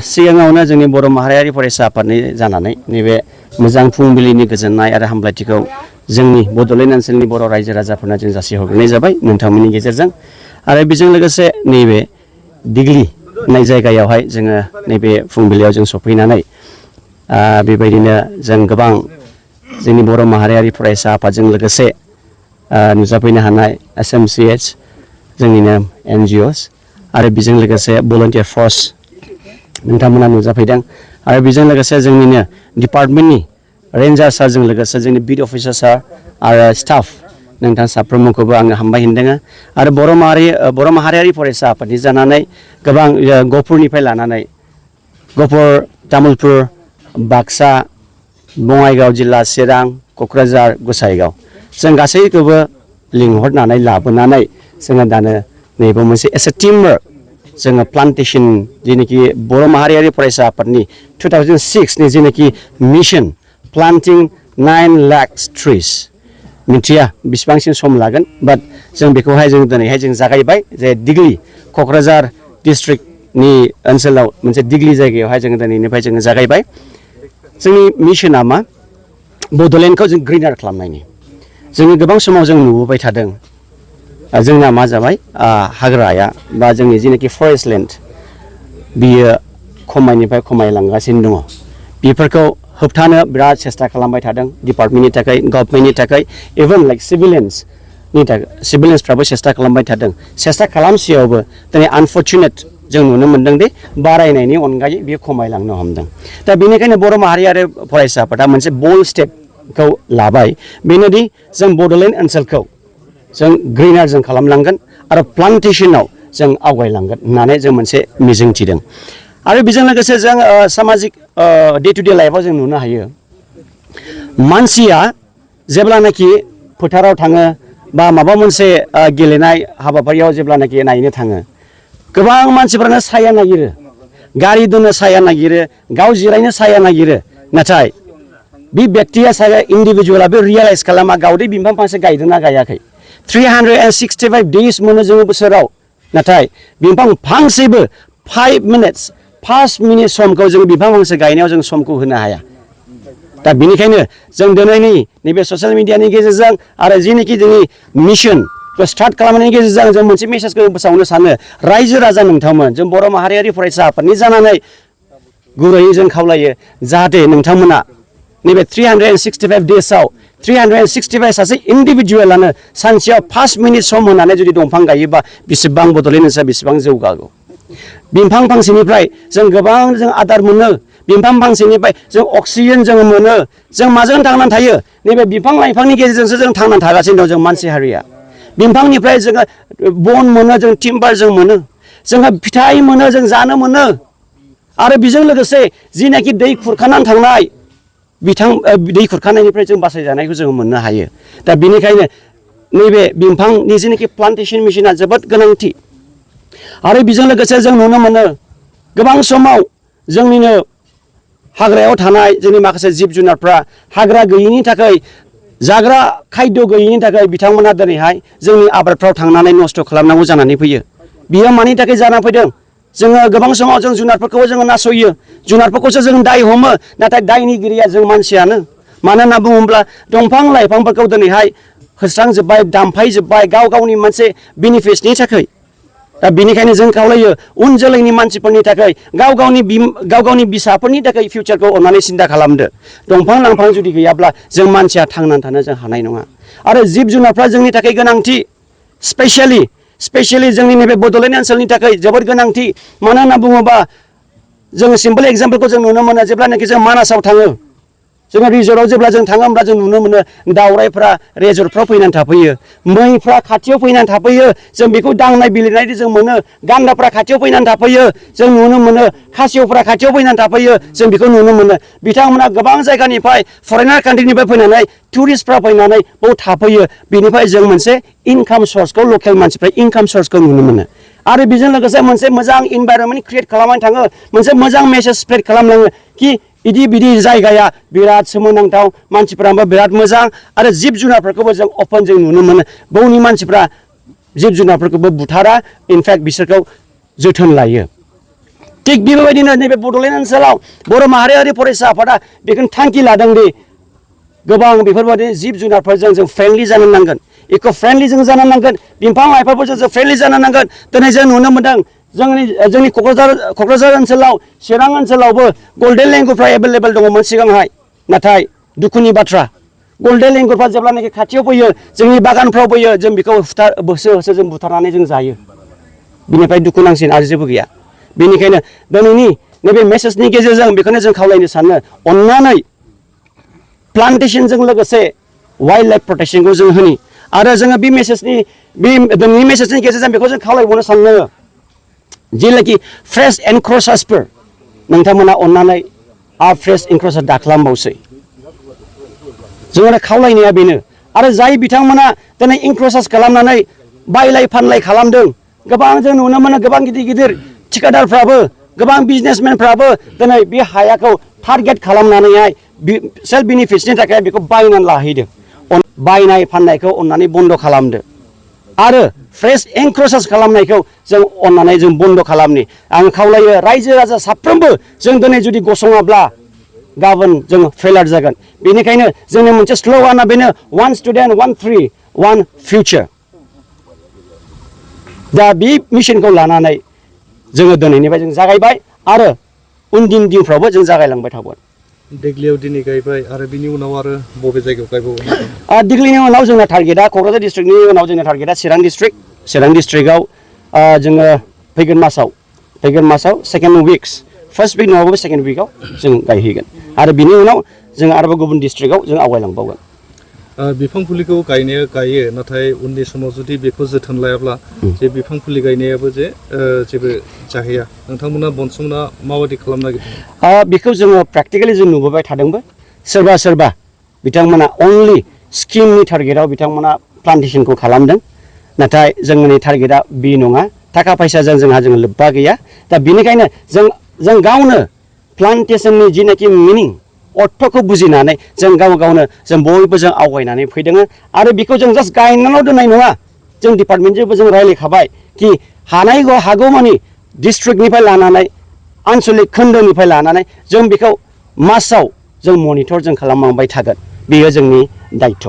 सिगाङावनो जोंनि बर' माहारियारि फरायसा आफादनि जानानै नैबे मोजां फुंबिलिनि गोजोननाय आरो हामलायथिखौ जोंनि बड'लेण्ड ओनसोलनि बर' रायजो राजाफोरनो जों जासिहरग्रोनाय जाबाय नोंथांमोननि गेजेरजों आरो बेजों लोगोसे नैबे दिग्लि होननाय जायगायावहाय जोङो नैबे फुंबिलियाव जों सफैनानै बेबायदिनो जों गोबां जोंनि बर' माहारियारि फरायसा आफादजों लोगोसे नुजाफैनो हानाय SMCH जोंनिनो NGOs आरो बेजों लोगोसे भलन्टियार फर्स नोंथांमोना नुजाफैदों आरो बेजों लोगोसे जोंनिनो डिपार्टमेन्टनि रेन्जार सारजों लोगोसे जोंनि बिट अफिसार सार आरो स्टाफ नोंथां साफ्रोमखौबो आङो हामबाय होनदों आरो बर' माहारियारि फरायसा आफादनि जानानै गोबां गहपुरनिफ्राय लानानै गहपुर तामुलपुर बाक्सा बङाइगाव जिल्ला चिरां क'क्राझार गसाइगाव जों गासैखौबो लिंहरनानै लाबोनानै जोङो दानो नैबे मोनसे एस ए टीम वर्क जोङो प्लान्टेसन जेनाखि बर' माहारियारि फरायसा आफादनि 2006 नि जेनाखि मिशन प्लान्टिं 9 लाख ट्रिस मिथिया बेसेबांसिम सम लागोन बाट जों बेखौहाय जों दिनैहाय जों जागायबाय जे दिग्लि क'क्राझार डिस्ट्रिक्टनि ओनसोलाव मोनसे दिग्लि जायगायावहाय जों दिनैनिफ्राय जोङो जागायबाय जोंनि मिशना मा बड'लेण्डखौ जों ग्रिनार खालामनायनि जोङो गोबां समाव जों नुबोबाय थादों जोंना मा जाबाय हाग्राया बा जोंनि जेनाखि फरेस्ट लेन्ड बियो खमायनिफ्राय खमायलांगासिनो दङ बेफोरखौ होबथानो बिराद सेस्था खालामबाय थादों डिपार्टमेन्टनि थाखाय गभर्नमेन्टनि थाखाय इभेन लाइक सिभिलियन्सफ्राबो सेस्था खालामबाय थादों सेस्था खालामसेयावबो दिनै आनफर्चुनेट जों नुनो मोनदों दि बारायनायनि अनगायै बेयो खमायलांनो हमदों दा बेनिखायनो बर' माहारि आरो फरायसा आफादा मोनसे बोल्ड स्टेपखौ लाबाय बेनोदि जों बड'लेण्ड ओनसोलखौ जों ग्रिनार जों खालामलांगोन आरो प्लान्टेसनाव जों आवगायलांगोन होननानै जों मोनसे मिजिं थिदों आरो बेजों लोगोसे जों सामाजिक डे टु डे लाइफआव जों नुनो हायो मानसिया जेब्लानाखि फोथाराव थाङो बा माबा मोनसे गेलेनाय हाबाफारियाव जेब्लानाखि नायनो थाङो गोबां मानसिफोरानो साया नागिरो गारि दोननो साया नागिरो गाव जिरायनो साया नागिरो नाथाय बे व्यक्तिया साया इन्डिभिजुवेला बे रियलाइज खालामा गावदि बिफां फांसे गायदोंना गायाखै 365 days मोनो जोङो बोसोराव नाथाय बिफां फांसेबो 5 मिनिट समखौ जों बिफां फांसे गायनायाव जों समखौ होनो हाया दा बेनिखायनो जों दिनैनि नैबे ससियेल मिडियानि गेजेरजों आरो जेनाखि जोंनि मिशनखौ स्टार्ट खालामनायनि गेजेरजों जों मोनसे मेसेजखौ फोसावनो सानो रायजो राजा नोंथांमोन जों बर' माहारियारि फरायसा आफादनि जानानै गुरैयै जों खावलायो जाहाथे नोंथांमोना नैबे 365 daysआव 365 सासे इन्डिभिजुवेलानो सानसेयाव 5 मिनिट सम होनानै जुदि दंफां गायोबा बेसेबां बड'लेण्ड ओनसोला बेसेबां जौगागौ बिफां फांसेनिफ्राय जों गोबां जों आदार मोनो बिफां फांसेनिफ्राय जों अक्सिजेन जों मोनो जों माजों थांनानै थायो नैबे बिफां लाइफांनि गेजेरजोंसो जों थांनानै थागासिनो दं जों मानसि हारिया बिफांनिफ्राय जोङो बन मोनो जों टिम्बार जों मोनो जोङो फिथाइ मोनो जों जानो मोनो आरो बेजों लोगोसे जिनाखि दै खुरखानानै थांनाय दै खुरखानायनिफ्राय जों बासायजानायखौ जों मोननो हायो दा बेनिखायनो नैबे बिफांनि जेनाखि प्लान्टेसन मिशना जोबोद गोनांथि आरो बेजों लोगोसे जों नुनो मोनो गोबां समाव जोंनिनो हाग्रायाव थानाय जोंनि माखासे जिब जुनारफ्रा हाग्रा गैयिनि थाखाय जाग्रा खायद गैयिनि थाखाय बिथांमोना दिनैहाय जोंनि आबादफ्राव थांनानै नस्थ' खालामनांगौ जानानै फैयो बियो मानि थाखाय जानानै फैदों जोङो गोबां समाव जों जुनारफोरखौबो जोङो नासयो जुनारफोरखौसो जों दाय हमो नाथाय दायनिगिरिया जों मानसियानो मानो होनना बुङोब्ला दंफां लाइफांफोरखौ दिनैहाय होस्रांजोब्बाय दामफायजोब्बाय गाव गावनि मोनसे बेनिफिट्सनि थाखाय दा बेनिखायनो जों खावलायो उन जोलैनि मानसिफोरनि थाखाय गाव गावनि फिसाफोरनि थाखाय फिउचारखौ अननानै सिन्था खालामदो दंफां लाइफां जुदि गैयाब्ला जों मानसिया थांनानै थानो जों हानाय नङा आरो जिब जुनारफ्रा जोंनि थाखाय गोनांथि स्पेसियेलि जोंनि नैबे बड'लेण्ड ओनसोलनि थाखाय जोबोद गोनांथि मानो होनना बुङोबा जोङो सिम्पोल एग्जाम्पलखौ जों नुनो मोनो जेब्लानाखि जों मानासाव थाङो जोङो रिजर्टआव जेब्ला जों थाङो होमब्ला जों नुनो मोनो दावरायफ्रा रिजर्टफ्राव फैनानै थाफैयो मैफ्रा खाथियाव फैनानै थाफैयो जों बेखौ दांनाय बिलिरनाय जों मोनो गान्दाफ्रा खाथियाव फैनानै थाफैयो जों नुनो मोनो खासेवफ्रा खाथियाव फैनानै थाफैयो जों बेखौ नुनो मोनो बिथांमोना गोबां जायगानिफ्राय फरेनार कान्ट्रिनिफ्राय फैनानै टुरिस्टफ्रा फैनानै बाव थाफैयो बेनिफ्राय जों मोनसे इनकाम सर्सखौ लकेल मानसिफ्रा इनकाम सर्सखौ नुनो मोनो आरो बेजों लोगोसे मोनसे मोजां इनभाइरनमेन्ट क्रिएट खालामनानै थाङो मोनसे मोजां मेसेज स्प्रेड खालामलाङो कि बिदि जायगाया बिराद सोमोनांथाव मानसिफ्राबो बिराद मोजां आरो जिब जुनारफोरखौबो जों अपेन जों नुनो मोनो बावनि मानसिफ्रा जिब जुनारफोरखौबो बुथारा इनफेक्ट बिसोरखौ जोथोन लायो थिग बेबायदिनो नैबे बड'लेण्ड ओनसोलाव बर' माहारियारि फरायसा आफादा बेखौनो थांखि लादों दि गोबां बेफोरबायदि जिब जुनारफोरजों जों फ्रेन्डलि जानो नांगोन इक' फ्रेन्डलि जों जानो नांगोन बिफां लाइफांफोरजों जों फ्रेन्डलि जानो नांगोन दिनै जों नुनो मोनदों जोंनि क'क्राझार ओनसोलाव चिरां ओनसोलावबो गल्डेन लेंगुरफ्रा एभेलेबेल दङमोन सिगांहाय नाथाय दुखुनि बाथ्रा गल्डेन लेंगुरफ्रा जेब्लानाखि खाथियाव फैयो जोंनि बागानफ्राव फैयो जों बेखौ होसो जों बुथारनानै जों जायो बिनिफ्राय दुखु नांसिन आरो जेबो गैया बेनिखायनो दिनैनि नैबे मेसेजनि गेजेरजों बेखौनो जों खावलायनो सानो अननानै प्लान्टेसनजों लोगोसे वाइल्ड लाइफ प्रटेक्शनखौ जों होनि आरो जोङो बे दिनैनि मेसेजनि गेजेरजों बेखौ जों खावलायबावनो सानो जेनाखि फ्रेश एनक्रचार्सफोर नोंथांमोना अननानै फ्रेश एनक्रचार दाखालामबावसै जोङो खावलायनाया बेनो आरो जाय बिथांमोना दिनै एनक्रचार्स खालामनानै बायलाय फानलाय खालामदों गोबां जों नुनो मोनो गोबां गिदिर थिकादारफ्राबो गोबां बिजनेसमेनफ्राबो दिनै बे हायाखौ टारगेट खालामनानैहाय सेल्फ बेनिफिट्सनि थाखाय बेखौ बायनानै लाहैदों बायनाय फाननायखौ अननानै बन्द' खालामदो आरो फ्रेश एनक्रचार्स खालामनायखौ जों अननानै जों बन्द' खालामनि आं खावलायो रायजो राजा साफ्रोमबो जों दिनै जुदि गसङाब्ला गाबोन जों फेलार जागोन बेनिखायनो जोंनि मोनसे स्ल'गाना बेनो one student one free one future दा बे मिशनखौ लानानै जोङो दिनैनिफ्राय जों जागायबाय आरो उनदिन दिनफ्रावबो जों जागायलांबाय थागोन देग्लायाव दिनै गायबाय आरो बिनि उनाव आरो बबे जायगायाव गायबावगोन देग्लायनि उनाव जोंना टारगेटआ क'क्राझार डिस्ट्रिक्टनि उनाव जोंना टारगेटआ चिरां डिस्ट्रिक्टआव जोङो फैगोन मासाव सेकेन्ड उइक्स फार्स्ट उइक नङाबाबो सेकेन्ड उइकआव जों गायहैगोन आरो बिनि उनाव जों आरोबाव गुबुन डिस्ट्रिक्टआव जों आवगायलांबावगोन बिफां फुलिखौ गायो नाथाय उननि समाव जुदि बेखौ जोथोन लायाब्ला जे बिफां फुलि गायनायाबो जे जेबो जाहैया नोंथांमोना बनसुमना माबायदि खालामनो नागिरदों बेखौ जोङो प्रेक्टिकेलि जों नुबोबाय थादोंबो सोरबा बिथांमोना अनलि स्किमनि टारगेटआव बिथांमोना प्लान्टेसनखौ खालामदों नाथाय जोंनि टारगेटआ बे नङा थाखा फैसाजों जोंहा लोब्बा गैया दा बेनिखायनो जों गावनो प्लान्टेसननि जिनाखि मिनिं अर्थखौ बुजिनानै जों गावनो जों बयबो जों आवगायनानै फैदों आरो बेखौ जों जास्ट गायनानैल' दोननाय नङा जों डिपार्टमेन्टजोंबो जों रायज्लायखाबाय कि हागौमानि डिस्ट्रिक्टनिफ्राय लानानै आनसलिक खोन्दोनिफ्राय लानानै जों बेखौ मासाव जों मनिटर जों खालामलांबाय थागोन बेयो जोंनि दायथ'